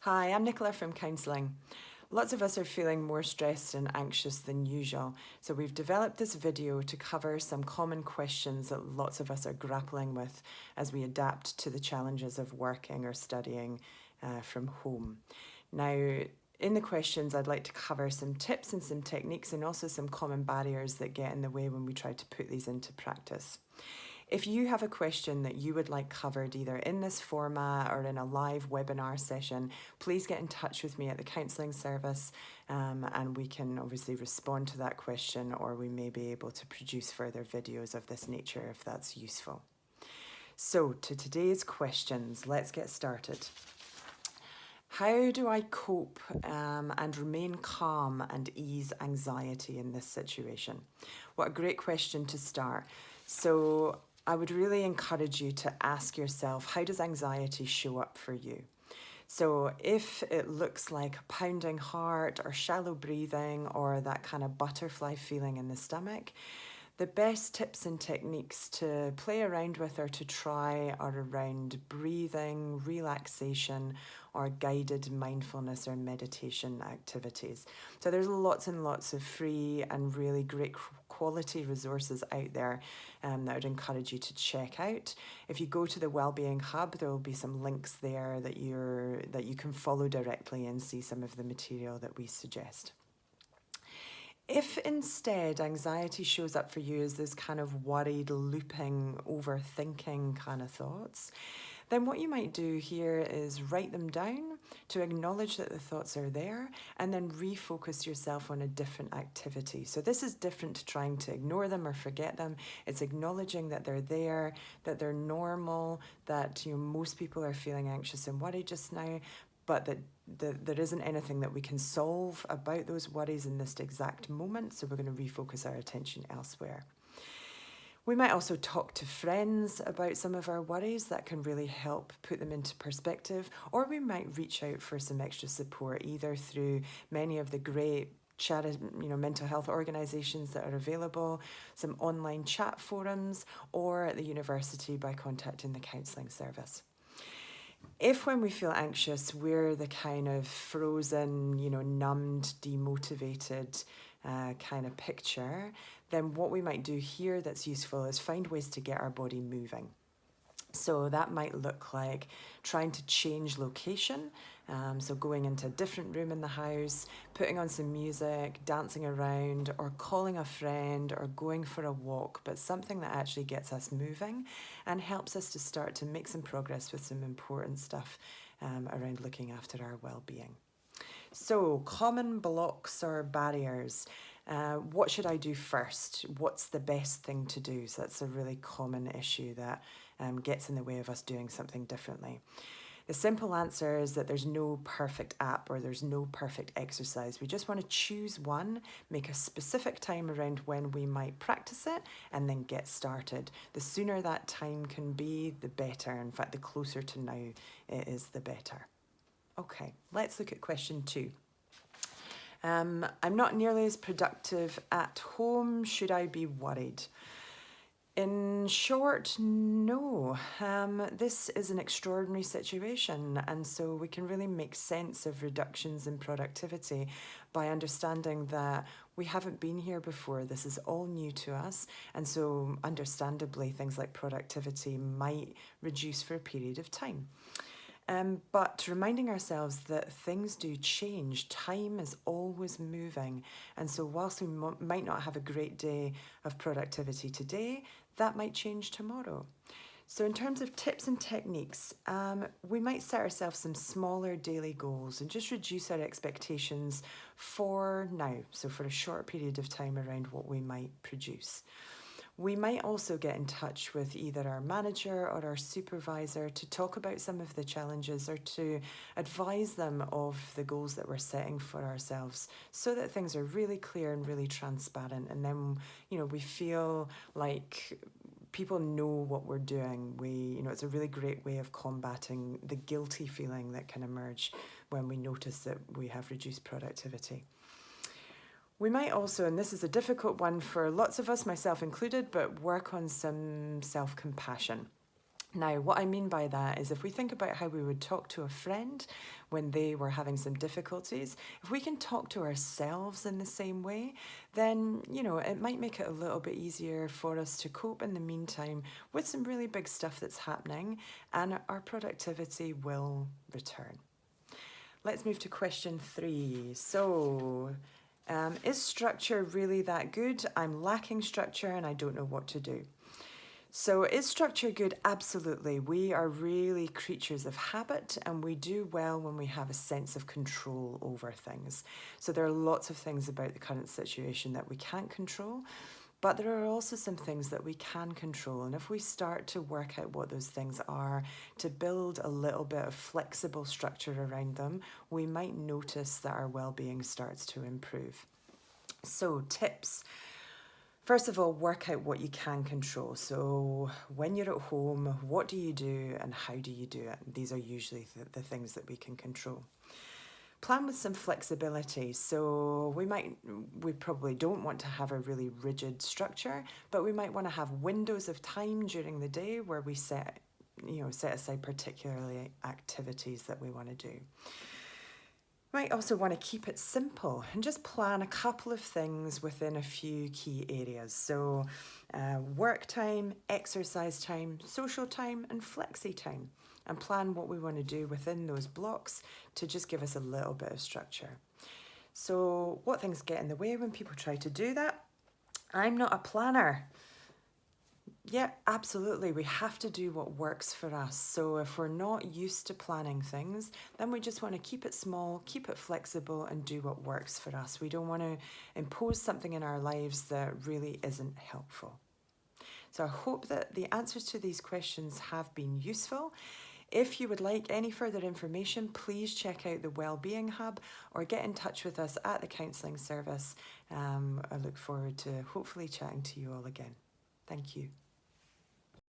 Hi, I'm Nicola from Counselling. Lots of us are feeling more stressed and anxious than usual, so we've developed this video to cover some common questions that lots of us are grappling with as we adapt to the challenges of working or studying from home. Now, in the questions, I'd like to cover some tips and some techniques and also some common barriers that get in the way when we try to put these into practice. If you have a question that you would like covered either in this format or in a live webinar session, please get in touch with me at the counselling service and we can obviously respond to that question, or we may be able to produce further videos of this nature if that's useful. So to today's questions, let's get started. How do I cope and remain calm and ease anxiety in this situation? What a great question to start. So I would really encourage you to ask yourself, how does anxiety show up for you? So if it looks like a pounding heart or shallow breathing or that kind of butterfly feeling in the stomach, the best tips and techniques to play around with or to try are around breathing, relaxation, or guided mindfulness or meditation activities. So there's lots and lots of free and really great quality resources out there that I would encourage you to check out. If you go to the Wellbeing Hub, there will be some links there that you can follow directly and see some of the material that we suggest. If instead anxiety shows up for you as this kind of worried, looping, overthinking kind of thoughts, then what you might do here is write them down to acknowledge that the thoughts are there and then refocus yourself on a different activity. So this is different to trying to ignore them or forget them. It's acknowledging that they're there, that they're normal, that most people are feeling anxious and worried just now, but that there isn't anything that we can solve about those worries in this exact moment, so we're going to refocus our attention elsewhere. We might also talk to friends about some of our worries. That can really help put them into perspective, or we might reach out for some extra support, either through many of the great mental health organisations that are available, some online chat forums, or at the university by contacting the counselling service. If when we feel anxious, we're the kind of frozen, numbed, demotivated kind of picture, then what we might do here that's useful is find ways to get our body moving. So that might look like trying to change location, so going into a different room in the house, putting on some music, dancing around, or calling a friend, or going for a walk, but something that actually gets us moving and helps us to start to make some progress with some important stuff around looking after our well-being. So common blocks or barriers. What should I do first? What's the best thing to do? So that's a really common issue that gets in the way of us doing something differently. The simple answer is that there's no perfect app or there's no perfect exercise. We just want to choose one, make a specific time around when we might practice it, and then get started. The sooner that time can be, the better. In fact, the closer to now it is, the better. Okay, let's look at question 2. I'm not nearly as productive at home. Should I be worried? In short, no. This is an extraordinary situation, and so we can really make sense of reductions in productivity by understanding that we haven't been here before. This is all new to us, and so understandably things like productivity might reduce for a period of time. But reminding ourselves that things do change, time is always moving, and so whilst we might not have a great day of productivity today, that might change tomorrow. So in terms of tips and techniques, we might set ourselves some smaller daily goals and just reduce our expectations for now, so for a short period of time around what we might produce. We might also get in touch with either our manager or our supervisor to talk about some of the challenges or to advise them of the goals that we're setting for ourselves so that things are really clear and really transparent. And then, we feel like people know what we're doing. It's a really great way of combating the guilty feeling that can emerge when we notice that we have reduced productivity. We might also, and this is a difficult one for lots of us, myself included, but work on some self-compassion. Now, what I mean by that is if we think about how we would talk to a friend when they were having some difficulties, if we can talk to ourselves in the same way, then, it might make it a little bit easier for us to cope in the meantime with some really big stuff that's happening, and our productivity will return. Let's move to question 3. So, is structure really that good? I'm lacking structure and I don't know what to do. So is structure good? Absolutely. We are really creatures of habit, and we do well when we have a sense of control over things. So there are lots of things about the current situation that we can't control, but there are also some things that we can control. And if we start to work out what those things are, to build a little bit of flexible structure around them, we might notice that our well-being starts to improve. So tips. First of all, work out what you can control. So when you're at home, what do you do and how do you do it? These are usually the things that we can control. Plan with some flexibility. So we probably don't want to have a really rigid structure, but we might want to have windows of time during the day where we set aside particularly activities that we want to do. Might also want to keep it simple and just plan a couple of things within a few key areas. So work time, exercise time, social time, and flexi time. And plan what we want to do within those blocks to just give us a little bit of structure. So what things get in the way when people try to do that? I'm not a planner. Yeah, absolutely. We have to do what works for us. So if we're not used to planning things, then we just want to keep it small, keep it flexible, and do what works for us. We don't want to impose something in our lives that really isn't helpful. So I hope that the answers to these questions have been useful. If you would like any further information, please check out the Wellbeing Hub or get in touch with us at the Counselling Service. I look forward to hopefully chatting to you all again. Thank you.